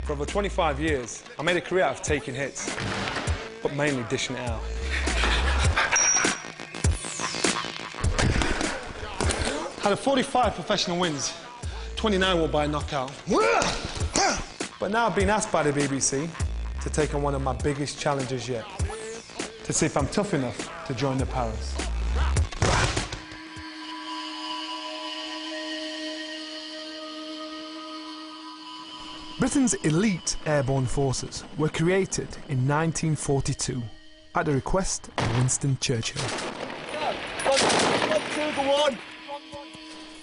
For over 25 years, I made a career out of taking hits, but mainly dishing it out. Had a 45 professional wins, 29 were by knockout. But now I've been asked by the BBC to take on one of my biggest challenges yet, to see if I'm tough enough to join the Paras. Britain's elite airborne forces were created in 1942 at the request of Winston Churchill.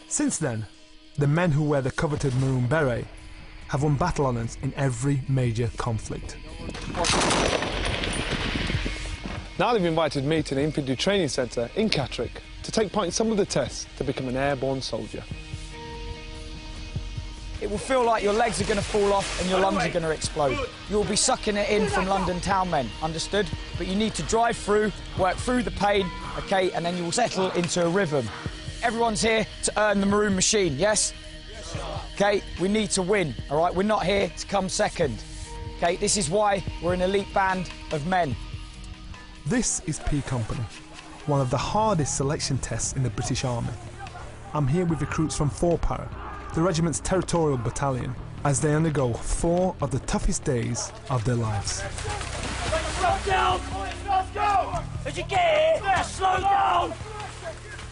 Since then, the men who wear the coveted maroon beret have won battle honours in every major conflict. Now they've invited me to the Infantry Training Centre in Catterick to take part in some of the tests to become an airborne soldier. It will feel like your legs are going to fall off and your lungs are going to explode. You'll be sucking it in from London town men, understood? But you need to drive through, work through the pain, OK, and then you will settle into a rhythm. Everyone's here to earn the maroon machine, yes? OK, we need to win, all right? We're not here to come second. OK, this is why we're an elite band of men. This is P Company, one of the hardest selection tests in the British Army. I'm here with recruits from 4 Para, the regiment's territorial battalion, as they undergo 4 of the toughest days of their lives. Slow down! Let's go! As you get here, slow down!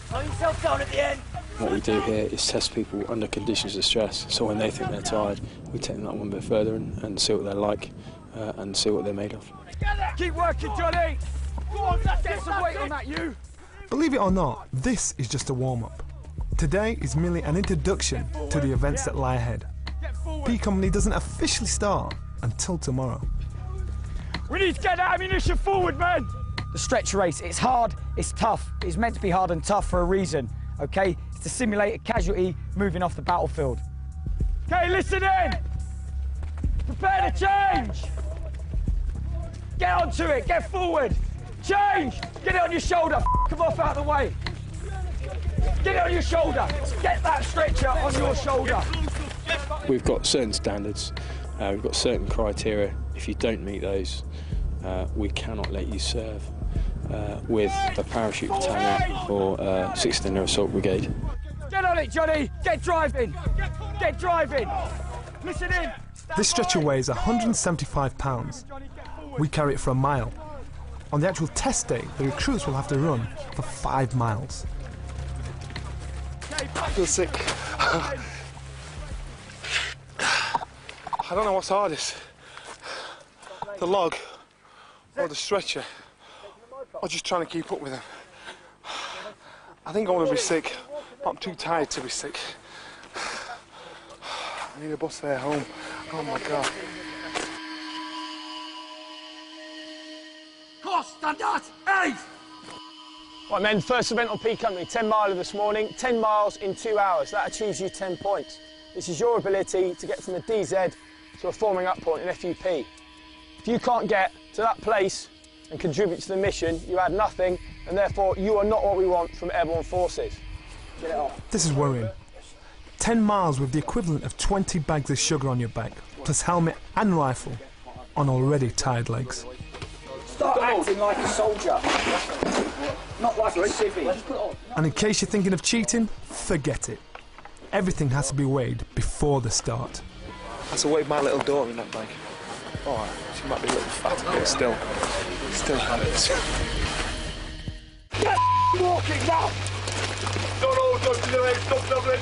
Slow yourself down at the end. What we do here is test people under conditions of stress, so when they think they're tired, we take them that one bit further and see what they're like and see what they're made of. Keep working, Johnny! Go on, get some weight on that, you! Believe it or not, this is just a warm-up. Today is merely an introduction to the events that lie ahead. P Company doesn't officially start until tomorrow. We need to get that ammunition forward, man! The stretch race, it's hard, it's tough. It's meant to be hard and tough for a reason, OK? It's to simulate a casualty moving off the battlefield. OK, listen in! Prepare to change! Get onto it, get forward! Change! Get it on your shoulder, f*** off out of the way! Get it on your shoulder! Get that stretcher on your shoulder! We've got certain standards, we've got certain criteria. If you don't meet those, we cannot let you serve with a parachute battalion or 16th Air Assault Brigade. Get on it, Johnny! Get driving! Get driving! Listen in! This stretcher weighs 175 pounds. We carry it for a mile. On the actual test day, the recruits will have to run for 5 miles. I feel sick. I don't know what's hardest. The log or the stretcher. Or just trying to keep up with them. I think I want to be sick, but I'm too tired to be sick. I need a bus fare home. Oh my God. Course, standard, 8! Right men, first event on P Company, 10 miler this morning, 10 miles in 2 hours. That achieves you 10 points. This is your ability to get from the DZ to a forming up point in FUP. If you can't get to that place and contribute to the mission, you add nothing, and therefore you are not what we want from airborne forces. Get it off. This is worrying. 10 miles with the equivalent of 20 bags of sugar on your back, plus helmet and rifle, on already tired legs. Start acting like a soldier, not like a civvy. And in case you're thinking of cheating, forget it. Everything has to be weighed before the start. That's a weigh my little daughter in that bag. Oh, she might be a little fat, but still hurts. Get walking now! Don't do it, stop doubling!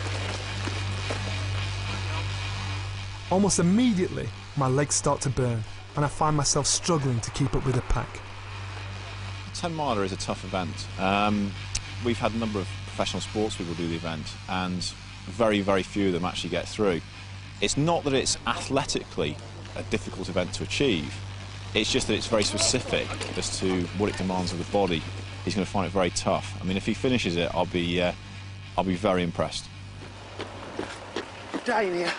Almost immediately, my legs start to burn, and I find myself struggling to keep up with the pack. 10 miler is a tough event. We've had a number of professional sports people do the event, and very, very few of them actually get through. It's not that it's athletically a difficult event to achieve, it's just that it's very specific as to what it demands of the body. He's going to find it very tough. I mean, if he finishes it, I'll be very impressed. Dying here.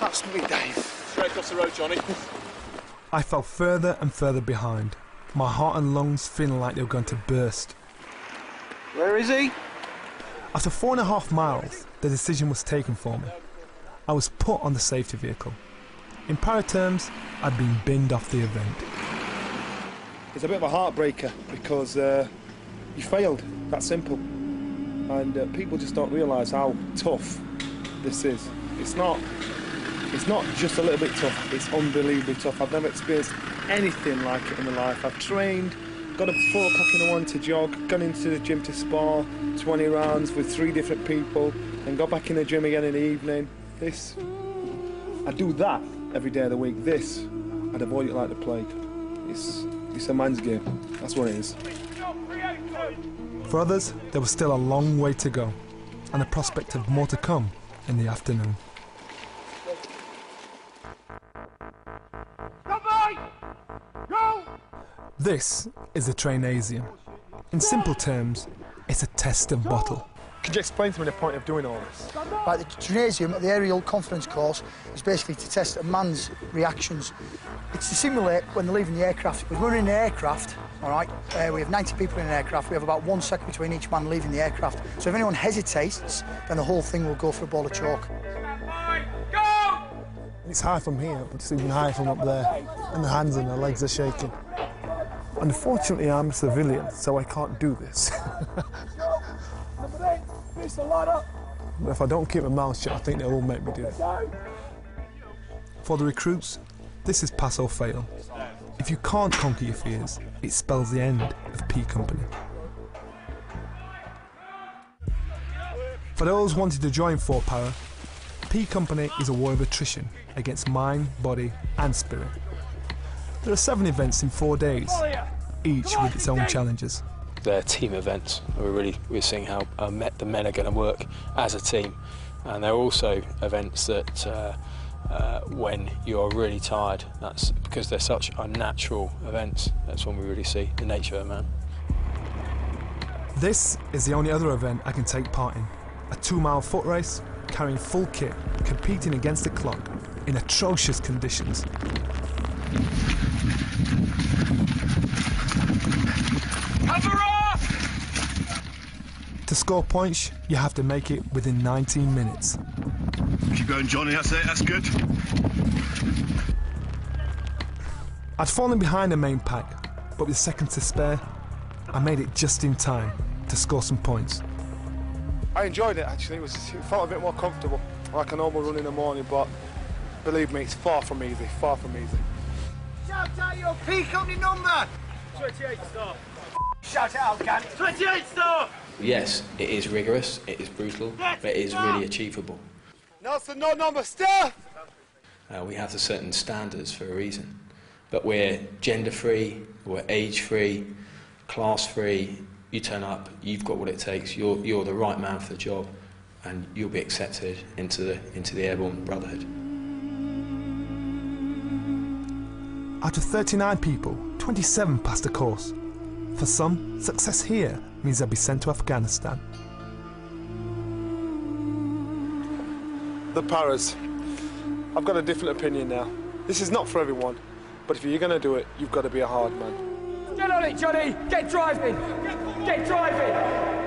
Absolutely dying. Straight across the road, Johnny. I fell further and further behind, my heart and lungs feeling like they were going to burst. Where is he? After 4.5 miles, the decision was taken for me. I was put on the safety vehicle. In para terms, I'd been binned off the event. It's a bit of a heartbreaker because you failed, that simple. And people just don't realise how tough this is. It's not just a little bit tough, it's unbelievably tough. I've never experienced anything like it in my life. I've trained, got up at 4 o'clock in the morning to jog, gone into the gym to spar, 20 rounds with 3 different people, and got back in the gym again in the evening. I do that every day of the week. This, I'd avoid it like the plague. It's a man's game, that's what it is. For others, there was still a long way to go, and the prospect of more to come in the afternoon. This is the Trainasium. In simple terms, it's a test of bottle. Could you explain to me the point of doing all this? Right, the Trainasium, the aerial confidence course, is basically to test a man's reactions. It's to simulate when they're leaving the aircraft. When we're in an aircraft, all right, we have 90 people in an aircraft, we have about 1 second between each man leaving the aircraft. So if anyone hesitates, then the whole thing will go for a ball of chalk. Go! It's high from here, but it's even higher from up there. And the hands and the legs are shaking. Unfortunately, I'm a civilian, so I can't do this. But if I don't keep my mouth shut, I think they will make me do it. For the recruits, this is pass or fail. If you can't conquer your fears, it spells the end of P Company. For those wanting to join 4 Para, P Company is a war of attrition against mind, body and spirit. There are 7 events in 4 days, each with its own challenges. They're team events. We're seeing how the men are going to work as a team, and they're also events that when you're really tired, that's because they're such unnatural events. That's when we really see the nature of a man. This is the only other event I can take part in. A 2-mile foot race, carrying full kit, competing against the clock in atrocious conditions. Cover off! To score points, you have to make it within 19 minutes. Keep going, Johnny, that's it, that's good. I'd fallen behind the main pack, but with seconds to spare, I made it just in time to score some points. I enjoyed it actually, it felt a bit more comfortable, like a normal run in the morning, but believe me, it's far from easy, far from easy. Shout out your P Company number! 28 star. Shout it out, Gant. 28 star! Yes, it is rigorous, it is brutal, but it is really achievable. Nelson, no number, Steph! We have the certain standards for a reason, but we're gender-free, we're age-free, class-free. You turn up, you've got what it takes, you're the right man for the job, and you'll be accepted into the Airborne Brotherhood. Out of 39 people, 27 passed the course. For some, success here means they'll be sent to Afghanistan. The Paras. I've got a different opinion now. This is not for everyone, but if you're going to do it, you've got to be a hard man. Get on it, Johnny! Get driving! Get driving!